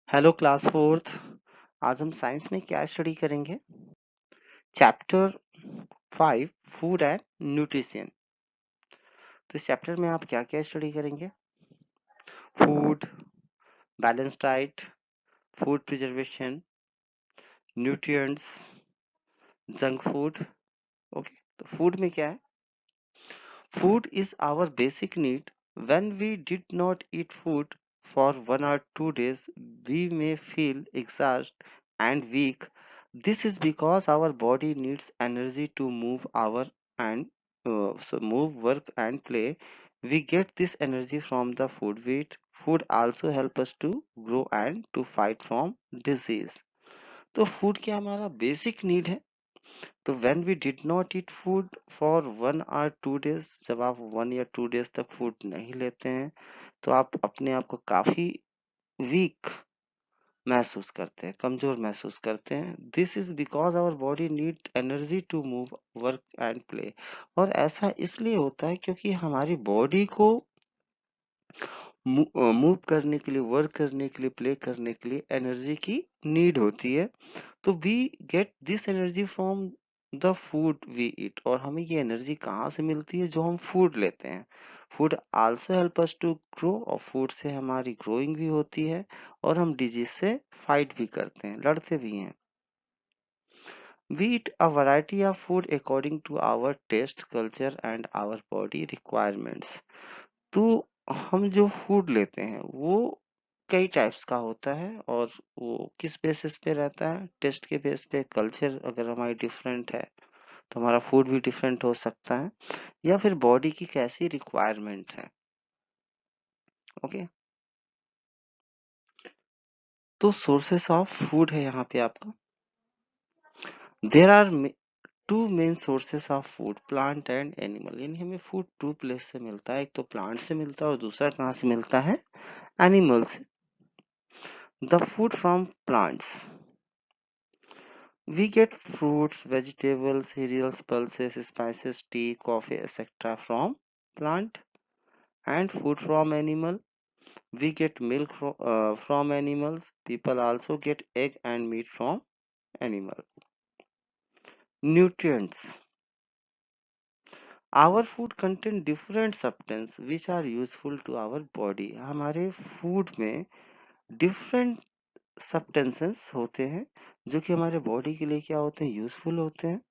Hello class fourth. आज हम science में क्या स्टडी करेंगे? Chapter 5 food and nutrition. तो इस चैप्टर में आप क्या क्या स्टडी करेंगे? Food, balance diet, food preservation, nutrients, junk food. Okay, तो फूड में क्या है? Food is our basic need. When we did not eat food for 1 or 2 days, we may feel exhausted and weak. This is because our body needs energy to move move, work, and play. We get this energy from the food we eat. Food also help us to grow and to fight from disease. तो food क्या हमारा basic need है? तो when we did not eat food for 1 or 2 days, जब आप 1 या 2 days तक food नहीं लेते हैं तो आप अपने आप को काफी वीक महसूस करते हैं, कमजोर महसूस करते हैं। This is because our body need energy to move, work and play. और ऐसा इसलिए होता है क्योंकि हमारी बॉडी को मूव करने के लिए, वर्क करने के लिए, प्ले करने के लिए एनर्जी की नीड होती है। तो we get this energy from the food we eat. और हमें ये एनर्जी कहाँ से मिलती है? जो हम फूड लेते हैं। Food also help us to grow, और फूड से हमारी ग्रोइंग भी होती है और हम डिजीज से फाइट भी करते हैं, लड़ते भी हैं। We eat a variety of food according to our taste, culture and our body requirements. तो हम जो फूड लेते हैं वो कई टाइप्स का होता है, और वो किस बेसिस पे रहता है? टेस्ट के बेस पे। कल्चर अगर हमारी डिफरेंट है तो हमारा फूड भी डिफरेंट हो सकता है, या फिर बॉडी की कैसी रिक्वायरमेंट है। ओके, तो सोर्सेस ऑफ फूड है यहाँ पे आपका। There are two main sources of food, plant and animal. यानी हमें फूड टू प्लेस से मिलता है, एक तो प्लांट से मिलता है और दूसरा कहाँ से मिलता है? एनिमल से। The food from plants, we get fruits, vegetables, cereals, pulses, spices, tea, coffee, etc. from plant. And food from animal, we get milk from animals. People also get egg and meat from animal. Nutrients, our food contain different substances which are useful to our body. हमारे food में different substances होते हैं जो कि हमारे body के लिए क्या होते हैं? यूजफुल होते हैं।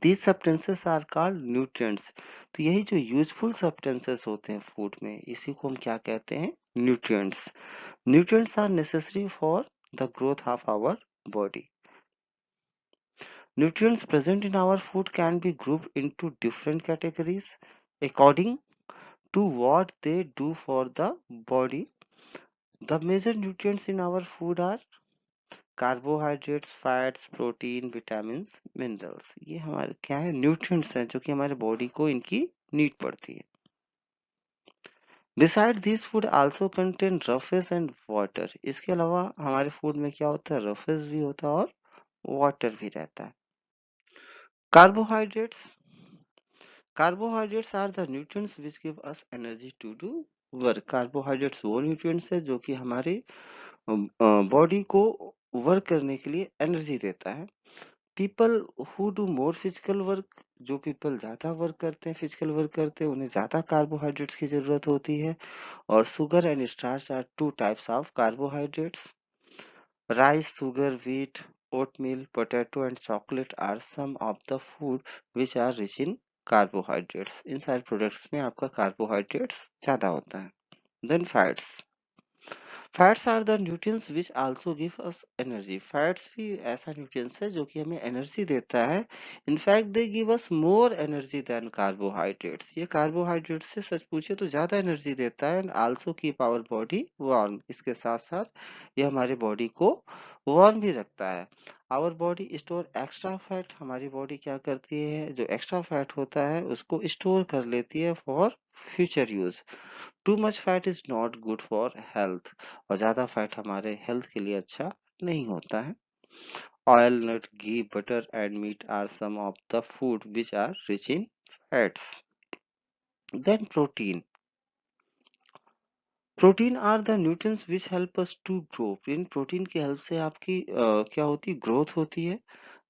These substances are called nutrients. तो यही जो यूजफुल substances होते हैं फूड में, इसी को हम क्या कहते हैं? nutrients. Nutrients are necessary for the growth of our body. Nutrients present in our food can be grouped into different categories according to what they do for the body. The major nutrients in our food are carbohydrates, fats, protein, vitamin, minerals. ये हमारे क्या है? Nutrients हैं जो कि हमारे body को इनकी नीड पड़ती है। Beside this food also contain roughage and water. इसके अलावा हमारे फूड में क्या होता है? रफेज भी होता है और वाटर भी रहता है। Carbohydrates, carbohydrates are the nutrients which give us energy to do work. Carbohydrates वो न्यूट्रिएंट्स है जो कि हमारे बॉडी को वर्क करने के लिए एनर्जी देता है। People who do more physical work, जो पीपल ज्यादा वर्क करते हैं, फिजिकल वर्क करते हैं, उन्हें ज्यादा कार्बोहाइड्रेट्स की जरूरत होती है। और sugar and starch are two types of carbohydrates. Rice, sugar, wheat, oatmeal, potato and chocolate are some of the food which are rich in carbohydrates. इन सारे प्रोडक्ट्स में आपका कार्बोहाइड्रेट्स ज्यादा होता है। Then fats, fats are the nutrients which also give us energy. Fats भी ऐसा nutrients है जो कि हमें एनर्जी देता है। In fact they give us more energy than carbohydrates. ये कार्बोहाइड्रेट से सच पूछे तो ज्यादा एनर्जी देता है। And also keep our body warm, इसके साथ साथ ये हमारे बॉडी को वार्म भी रखता है। Our body store extra fat, हमारी बॉडी क्या करती है? जो एक्स्ट्रा फैट होता है उसको स्टोर कर लेती है for future use. Too much fat is not good for health, और ज्यादा फैट हमारे हेल्थ के लिए अच्छा नहीं होता है। Oil, nut, ghee, butter and meat are some of the food which are rich in fats. Then protein, protein are the nutrients which help us to grow. इन प्रोटीन की हेल्प से आपकी क्या होती है, ग्रोथ होती है।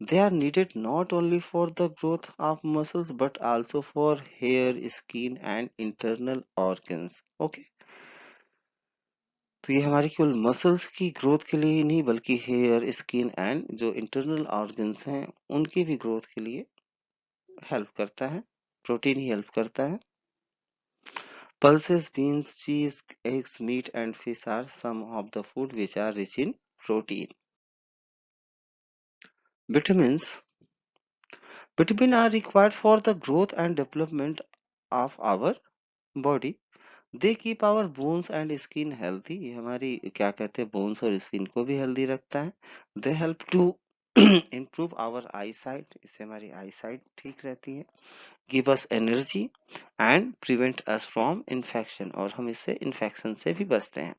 They are needed not only for the growth of muscles but also for hair, skin and internal organs. Okay, तो ये हमारी केवल मसल्स की ग्रोथ के लिए ही नहीं बल्कि हेयर, स्किन एंड जो इंटरनल ऑर्गन्स हैं उनकी भी ग्रोथ के लिए हेल्प करता है, प्रोटीन ही हेल्प करता है। Pulses, beans, cheese, eggs, meat, and fish are some of the food which are rich in protein. Vitamins. Vitamins are required for the growth and development of our body. They keep our bones and skin healthy. ये हमारी क्या कहते हैं, bones और skin को भी healthy रखता है. They help to improve our eyesight. इससे हमारी eyesight ठीक रहती है. Give us energy and prevent us from infection. और हम इससे infection से भी बचते हैं.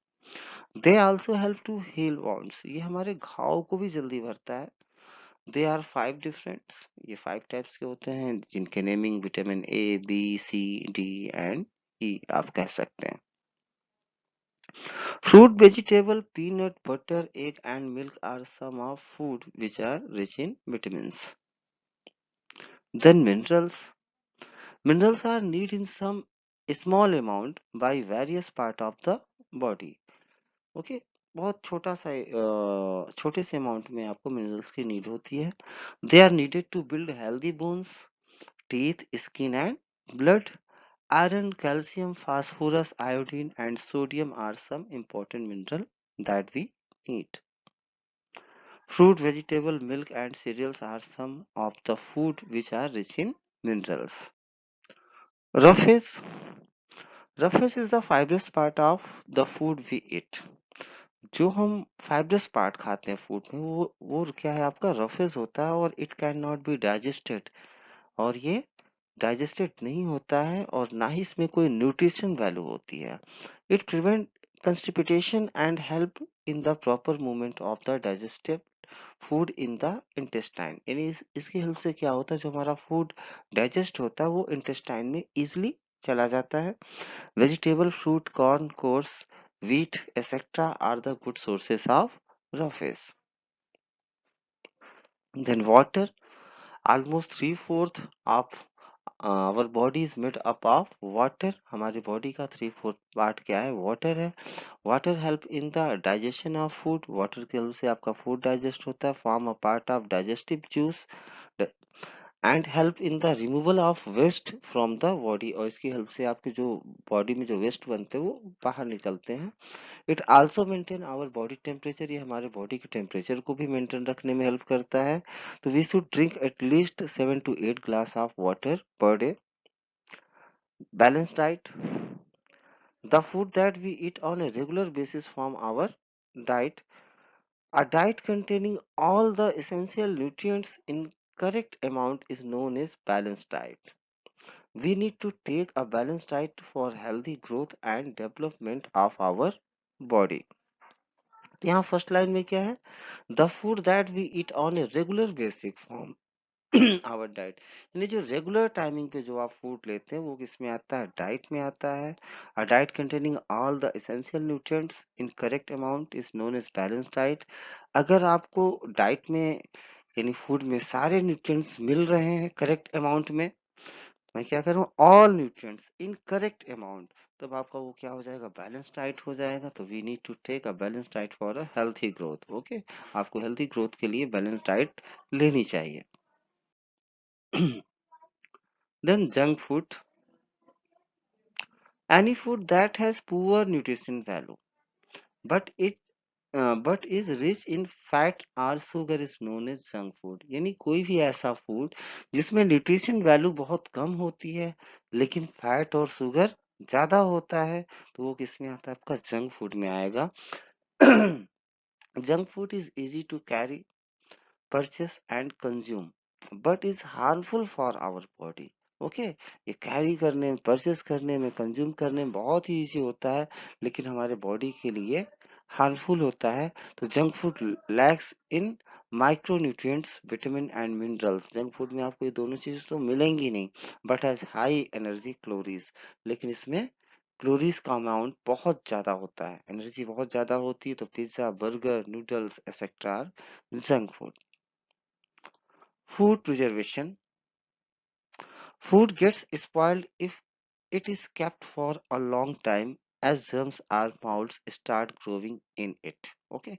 They also help to heal wounds. ये हमारे घाव को भी जल्दी भरता है। दे आर 5 डिफरेंट, ये 5 टाइप्स के होते हैं जिनके naming vitamin A, B, C, D and E आप कह सकते हैं। Fruit, vegetable, peanut butter, egg and milk are some of food which are rich in vitamins. Then minerals. Minerals are need in some small amount by various part of the body. Okay, बहुत छोटा सा छोटे से amount में आपको minerals की need होती है। They are needed to build healthy bones, teeth, skin and blood. Iron, calcium, phosphorus, iodine and sodium are some important mineral that we need. Fruit, vegetable, milk and cereals are some of the food which are rich in minerals. Roughage. Roughage is the fibrous part of the food we eat. जो हम fibrous part खाते हैं food में वो क्या है, आपका roughage होता है और it can not be digested, और ये डाइजेस्टेड नहीं होता है और ना ही इसमें कोई न्यूट्रिशन वैल्यू होती है। It prevent constipation and help in the proper movement of the digestive food in the intestine. यानी इसकी हेल्प से क्या होता है, जो हमारा फूड डाइजेस्ट होता है वो इंटेस्टाइन में इजिली चला जाता है। Vegetable, fruit, corn, coarse, wheat, etc. are the good sources of roughage. Then water. Almost three-fourth of our body is made up of water. हमारी body का 3/4 part क्या है, water है. Water help in the digestion of food. Water की help से आपका food digest होता है. Form a part of digestive juice. And help in the removal of waste from the body. और इसकी हेल्प से आपके जो बॉडी में जो वेस्ट बनते हैं वो बाहर निकलते हैं। It also maintain our body temperature. ये हमारे बॉडी के टेम्परेचर को भी मेंटेन रखने में हेल्प करता है। तो we should drink at least 7 to 8 glass of water per day. Balance diet. The food that we eat on a regular basis from our diet. A diet containing all the essential nutrients in correct amount is known as balanced diet. We need to take a balanced diet for healthy growth and development of our body. यहाँ first line में क्या है, the food that we eat on a regular basic from our diet. यानी जो regular timing पे जो आप food लेते हैं वो किस में आता है, डाइट में आता है। A diet containing all the essential nutrients in correct amount is known as balance diet. अगर आपको डाइट में यानी फूड में सारे न्यूट्रिएंट्स मिल रहे हैं करेक्ट अमाउंट में, मैं क्या करूँ, all nutrients in correct amount, तब आपका वो क्या हो जाएगा, बैलेंस डाइट हो जाएगा। तो we need to take a balance diet for a healthy growth. Okay, आपको हेल्थी ग्रोथ के लिए बैलेंस डाइट लेनी चाहिए। Then junk food, any food that has poor nutrition value, but but is rich in fat or sugar is known as junk food। यानी कोई भी ऐसा food जिसमें न्यूट्रिशन वैल्यू बहुत कम होती है लेकिन फैट और शुगर ज्यादा होता है, तो वो किस में आता है, आपका जंक फूड में आएगा। Junk food is easy to carry, purchase and consume but is harmful for our body। Okay, ये कैरी करने में, परचेस करने में, कंज्यूम करने में बहुत ही इजी होता है लेकिन हमारे बॉडी के लिए हार्मफुल होता है। तो junk food lakhs in micronutrients, vitamin and minerals. Junk food में आपको ये दोनों चीजें तो मिलेंगी नहीं, but has high energy calories, लेकिन इसमें कैलोरीज का अमाउंट बहुत ज्यादा होता है, एनर्जी बहुत ज्यादा होती है, तो pizza, burger, noodles etcetera junk food. Food preservation, food gets spoiled if it is kept for a long time as germs or molds start growing in it। Okay,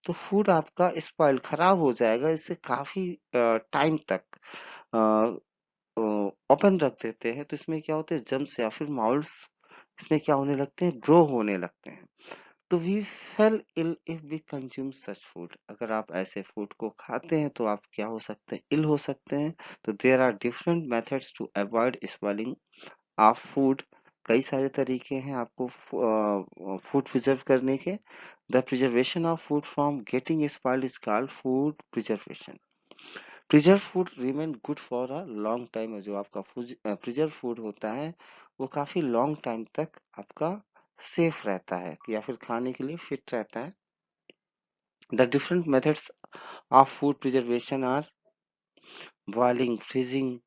तो फूड आपका स्पॉइल खराब हो जाएगा, इससे काफी टाइम तक open रख देते हैं, तो इसमें क्या होते हैं, जर्म्स या फिर माउल्स इसमें क्या होने लगते हैं, ग्रो होने लगते हैं। तो we fall ill if we consume such food, अगर आप ऐसे फूड को खाते हैं तो आप क्या हो सकते हैं, इल हो सकते हैं। तो there are different methods to avoid spoiling of food, कई सारे तरीके हैं आपको फूड प्रिजर्व करने के। The preservation of food from getting spoiled is called food preservation. Preserve food remain good for a long time, जो आपका प्रिजर्व फूड होता है वो काफी लॉन्ग टाइम तक आपका सेफ रहता है या फिर खाने के लिए फिट रहता है। The different methods of food preservation are boiling, freezing,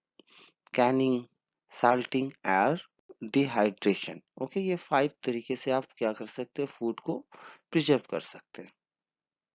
canning, salting और डिहाइड्रेशन। ओके, ये 5 तरीके से आप क्या कर सकते हैं, फूड को प्रिजर्व कर सकते हैं।